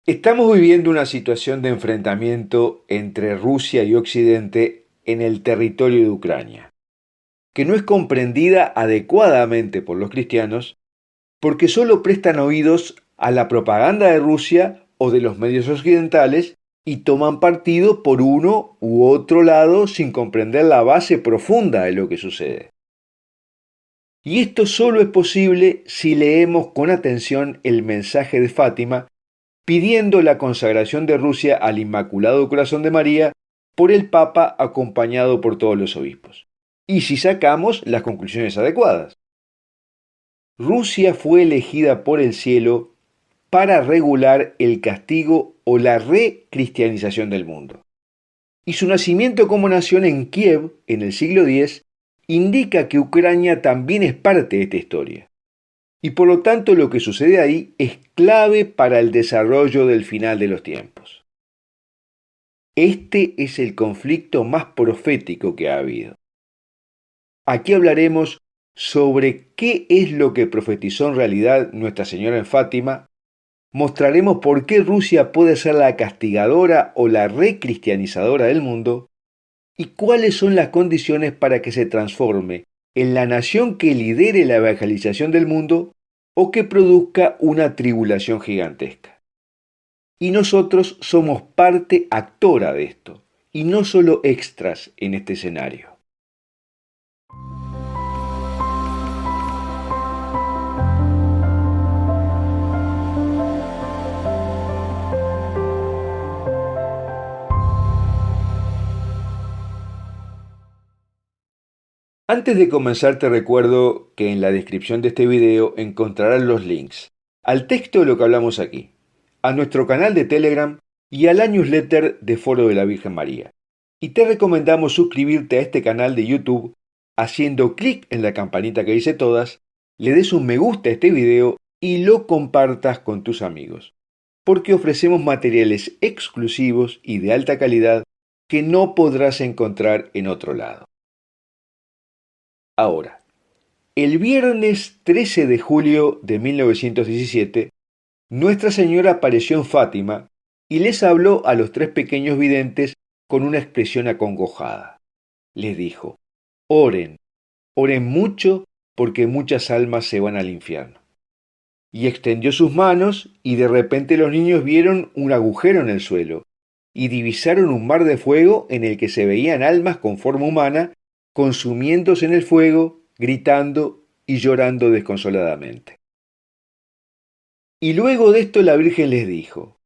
Estamos viviendo una situación de enfrentamiento entre Rusia y Occidente en el territorio de Ucrania, que no es comprendida adecuadamente por los cristianos porque solo prestan oídos a la propaganda de Rusia o de los medios occidentales y toman partido por uno u otro lado sin comprender la base profunda de lo que sucede. Y esto solo es posible si leemos con atención el mensaje de Fátima pidiendo la consagración de Rusia al Inmaculado Corazón de María por el Papa acompañado por todos los obispos. Y si sacamos las conclusiones adecuadas. Rusia fue elegida por el cielo para regular el castigo o la recristianización del mundo. Y su nacimiento como nación en Kiev en el siglo X indica que Ucrania también es parte de esta historia. Y por lo tanto lo que sucede ahí es clave para el desarrollo del final de los tiempos. Este es el conflicto más profético que ha habido. Aquí hablaremos sobre qué es lo que profetizó en realidad Nuestra Señora en Fátima, mostraremos por qué Rusia puede ser la castigadora o la recristianizadora del mundo y cuáles son las condiciones para que se transforme en la nación que lidere la evangelización del mundo o que produzca una tribulación gigantesca. Y nosotros somos parte actora de esto, y no solo extras en este escenario. Antes de comenzar te recuerdo que en la descripción de este video encontrarás los links al texto de lo que hablamos aquí, a nuestro canal de Telegram y a la newsletter de Foro de la Virgen María. Y te recomendamos suscribirte a este canal de YouTube haciendo clic en la campanita que dice todas, le des un me gusta a este video y lo compartas con tus amigos, porque ofrecemos materiales exclusivos y de alta calidad que no podrás encontrar en otro lado. Ahora, el viernes 13 de julio de 1917, Nuestra Señora apareció en Fátima y les habló a los tres pequeños videntes con una expresión acongojada. Les dijo, oren, oren mucho porque muchas almas se van al infierno. Y extendió sus manos y de repente los niños vieron un agujero en el suelo y divisaron un mar de fuego en el que se veían almas con forma humana consumiéndose en el fuego, gritando y llorando desconsoladamente. Y luego de esto la Virgen les dijo,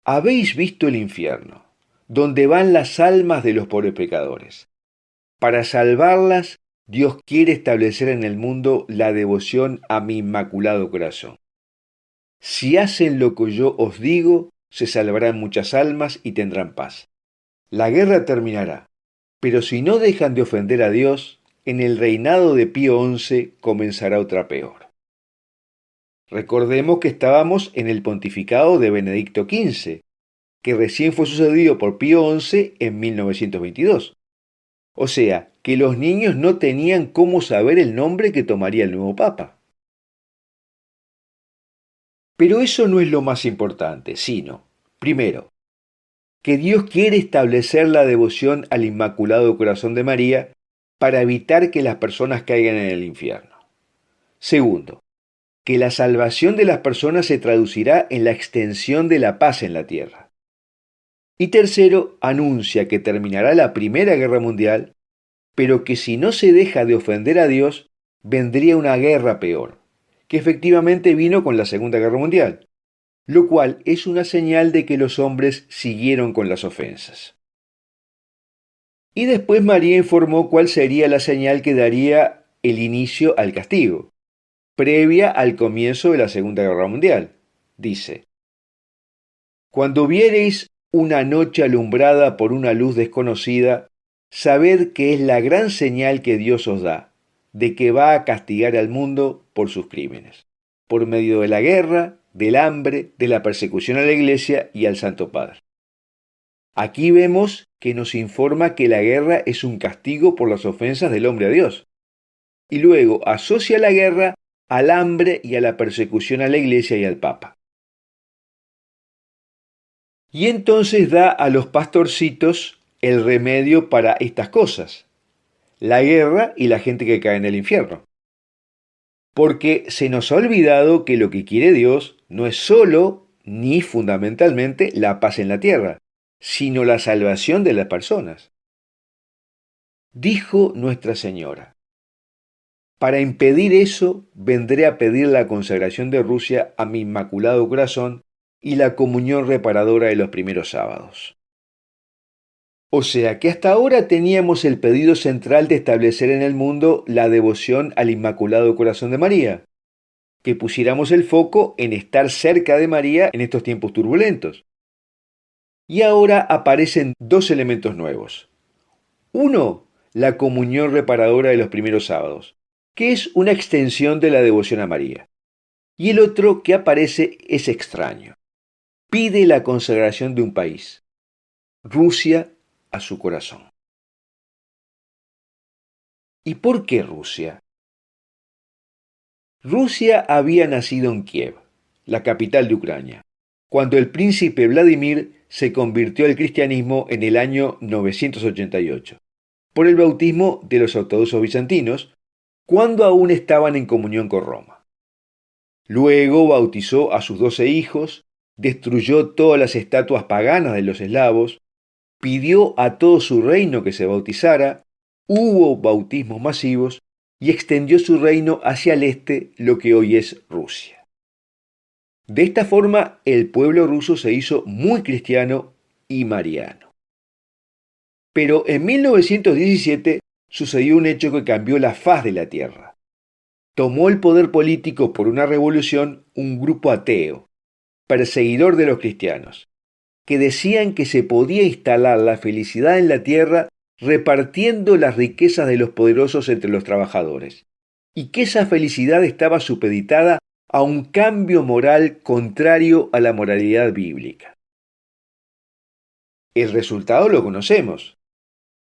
¿habéis visto el infierno, donde van las almas de los pobres pecadores? Para salvarlas, Dios quiere establecer en el mundo la devoción a mi inmaculado corazón. Si hacen lo que yo os digo, se salvarán muchas almas y tendrán paz. La guerra terminará, pero si no dejan de ofender a Dios, en el reinado de Pío XI comenzará otra peor. Recordemos que estábamos en el pontificado de Benedicto XV, que recién fue sucedido por Pío XI en 1922. O sea, que los niños no tenían cómo saber el nombre que tomaría el nuevo papa. Pero eso no es lo más importante, sino, primero, que Dios quiere establecer la devoción al Inmaculado Corazón de María para evitar que las personas caigan en el infierno. Segundo, que la salvación de las personas se traducirá en la extensión de la paz en la tierra. Y tercero, anuncia que terminará la Primera Guerra Mundial, pero que si no se deja de ofender a Dios, vendría una guerra peor, que efectivamente vino con la Segunda Guerra Mundial, lo cual es una señal de que los hombres siguieron con las ofensas. Y después María informó cuál sería la señal que daría el inicio al castigo, previa al comienzo de la Segunda Guerra Mundial. Dice, cuando viereis una noche alumbrada por una luz desconocida, sabed que es la gran señal que Dios os da, de que va a castigar al mundo por sus crímenes, por medio de la guerra, del hambre, de la persecución a la Iglesia y al Santo Padre. Aquí vemos que nos informa que la guerra es un castigo por las ofensas del hombre a Dios. Y luego asocia la guerra al hambre y a la persecución a la Iglesia y al Papa. Y entonces da a los pastorcitos el remedio para estas cosas, la guerra y la gente que cae en el infierno. Porque se nos ha olvidado que lo que quiere Dios no es solo ni fundamentalmente la paz en la tierra, sino la salvación de las personas. Dijo Nuestra Señora: para impedir eso, vendré a pedir la consagración de Rusia a mi Inmaculado Corazón y la comunión reparadora de los primeros sábados. O sea que hasta ahora teníamos el pedido central de establecer en el mundo la devoción al Inmaculado Corazón de María, que pusiéramos el foco en estar cerca de María en estos tiempos turbulentos. Y ahora aparecen dos elementos nuevos. Uno, la comunión reparadora de los primeros sábados, que es una extensión de la devoción a María. Y el otro que aparece es extraño. Pide la consagración de un país, Rusia, a su corazón. ¿Y por qué Rusia? Rusia había nacido en Kiev, la capital de Ucrania, cuando el príncipe Vladimir se convirtió al cristianismo en el año 988, por el bautismo de los ortodoxos bizantinos, cuando aún estaban en comunión con Roma. Luego bautizó a sus 12 hijos, destruyó todas las estatuas paganas de los eslavos, pidió a todo su reino que se bautizara, hubo bautismos masivos y extendió su reino hacia el este, lo que hoy es Rusia. De esta forma, el pueblo ruso se hizo muy cristiano y mariano. Pero en 1917 sucedió un hecho que cambió la faz de la tierra. Tomó el poder político por una revolución un grupo ateo, perseguidor de los cristianos, que decían que se podía instalar la felicidad en la tierra repartiendo las riquezas de los poderosos entre los trabajadores, y que esa felicidad estaba supeditada a un cambio moral contrario a la moralidad bíblica. El resultado lo conocemos.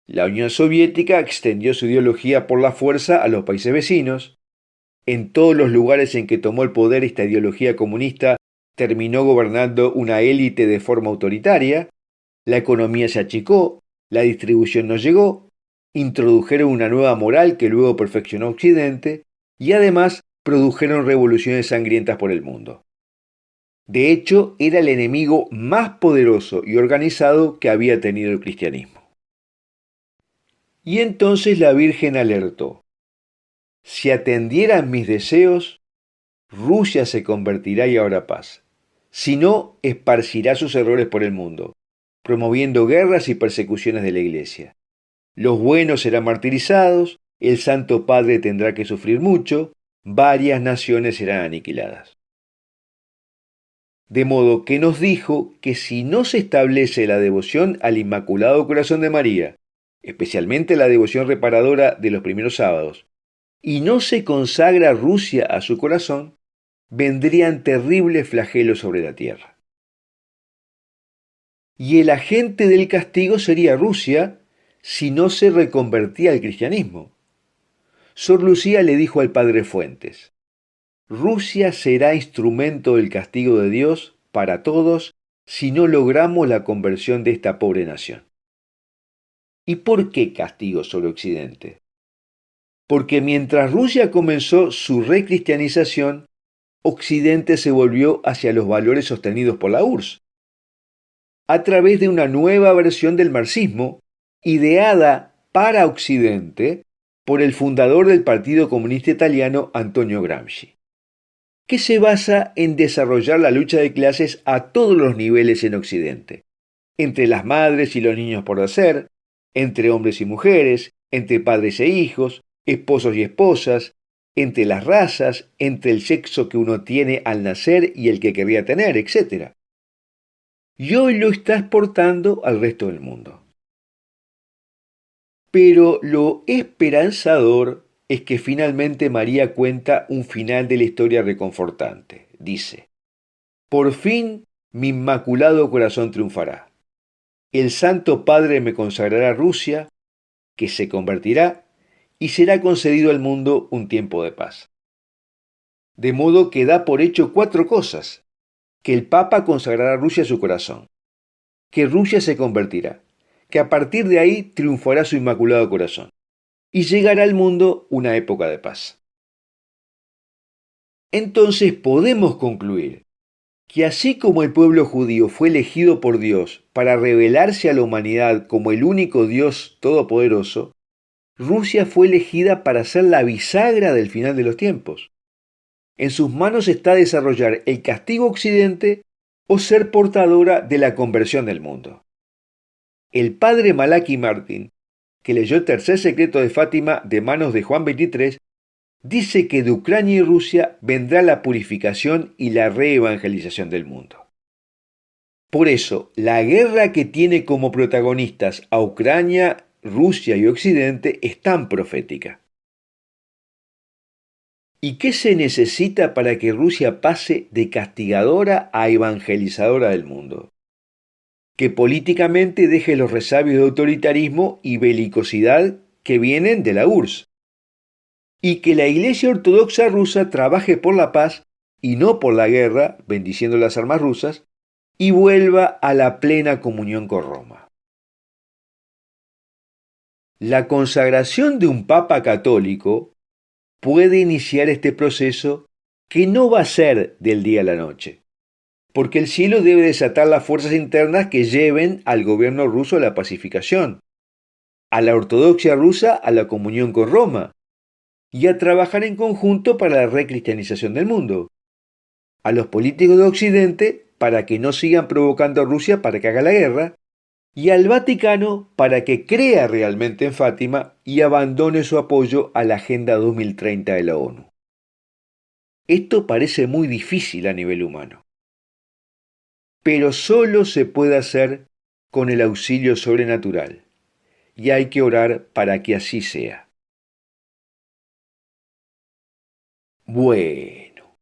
La Unión Soviética extendió su ideología por la fuerza a los países vecinos. En todos los lugares en que tomó el poder esta ideología comunista, terminó gobernando una élite de forma autoritaria, la economía se achicó, la distribución no llegó, introdujeron una nueva moral que luego perfeccionó Occidente y además produjeron revoluciones sangrientas por el mundo. De hecho, era el enemigo más poderoso y organizado que había tenido el cristianismo. Y entonces la Virgen alertó: si atendieran mis deseos, Rusia se convertirá y habrá paz. Si no, esparcirá sus errores por el mundo, promoviendo guerras y persecuciones de la Iglesia. Los buenos serán martirizados, el Santo Padre tendrá que sufrir mucho, varias naciones serán aniquiladas. De modo que nos dijo que si no se establece la devoción al Inmaculado Corazón de María, especialmente la devoción reparadora de los primeros sábados, y no se consagra Rusia a su corazón, vendrían terribles flagelos sobre la tierra. Y el agente del castigo sería Rusia si no se reconvertía al cristianismo. Sor Lucía le dijo al padre Fuentes: Rusia será instrumento del castigo de Dios para todos si no logramos la conversión de esta pobre nación. ¿Y por qué castigo sobre Occidente? Porque mientras Rusia comenzó su recristianización, Occidente se volvió hacia los valores sostenidos por la URSS, a través de una nueva versión del marxismo, ideada para Occidente por el fundador del Partido Comunista Italiano, Antonio Gramsci, que se basa en desarrollar la lucha de clases a todos los niveles en Occidente, entre las madres y los niños por nacer, entre hombres y mujeres, entre padres e hijos, esposos y esposas, entre las razas, entre el sexo que uno tiene al nacer y el que querría tener, etc. Y hoy lo está exportando al resto del mundo. Pero lo esperanzador es que finalmente María cuenta un final de la historia reconfortante. Dice: por fin mi Inmaculado Corazón triunfará. El Santo Padre me consagrará a Rusia, que se convertirá, y será concedido al mundo un tiempo de paz. De modo que da por hecho 4 cosas: que el Papa consagrará a Rusia a su corazón, que Rusia se convertirá, que a partir de ahí triunfará su Inmaculado Corazón y llegará al mundo una época de paz. Entonces podemos concluir que así como el pueblo judío fue elegido por Dios para revelarse a la humanidad como el único Dios todopoderoso, Rusia fue elegida para ser la bisagra del final de los tiempos. En sus manos está desarrollar el castigo a Occidente o ser portadora de la conversión del mundo. El padre Malachi Martin, que leyó el tercer secreto de Fátima de manos de Juan XXIII, dice que de Ucrania y Rusia vendrá la purificación y la reevangelización del mundo. Por eso, la guerra que tiene como protagonistas a Ucrania, Rusia y Occidente es tan profética. ¿Y qué se necesita para que Rusia pase de castigadora a evangelizadora del mundo? Que políticamente deje los resabios de autoritarismo y belicosidad que vienen de la URSS. Y que la Iglesia Ortodoxa rusa trabaje por la paz y no por la guerra, bendiciendo las armas rusas, y vuelva a la plena comunión con Roma. La consagración de un Papa católico puede iniciar este proceso que no va a ser del día a la noche, porque el cielo debe desatar las fuerzas internas que lleven al gobierno ruso a la pacificación, a la ortodoxia rusa a la comunión con Roma, y a trabajar en conjunto para la recristianización del mundo, a los políticos de Occidente para que no sigan provocando a Rusia para que haga la guerra, y al Vaticano para que crea realmente en Fátima y abandone su apoyo a la Agenda 2030 de la ONU. Esto parece muy difícil a nivel humano, pero solo se puede hacer con el auxilio sobrenatural, y hay que orar para que así sea. Bueno,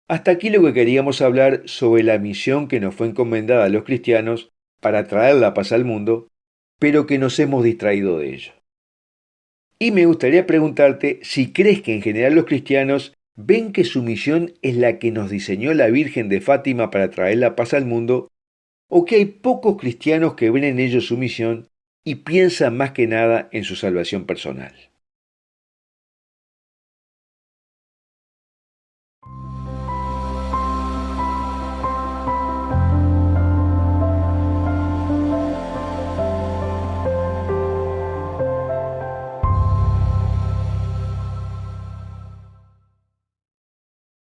hasta aquí lo que queríamos hablar sobre la misión que nos fue encomendada a los cristianos para traer la paz al mundo, pero que nos hemos distraído de ello. Y me gustaría preguntarte si crees que en general los cristianos ven que su misión es la que nos diseñó la Virgen de Fátima para traer la paz al mundo, o que hay pocos cristianos que ven en ello su misión y piensan más que nada en su salvación personal.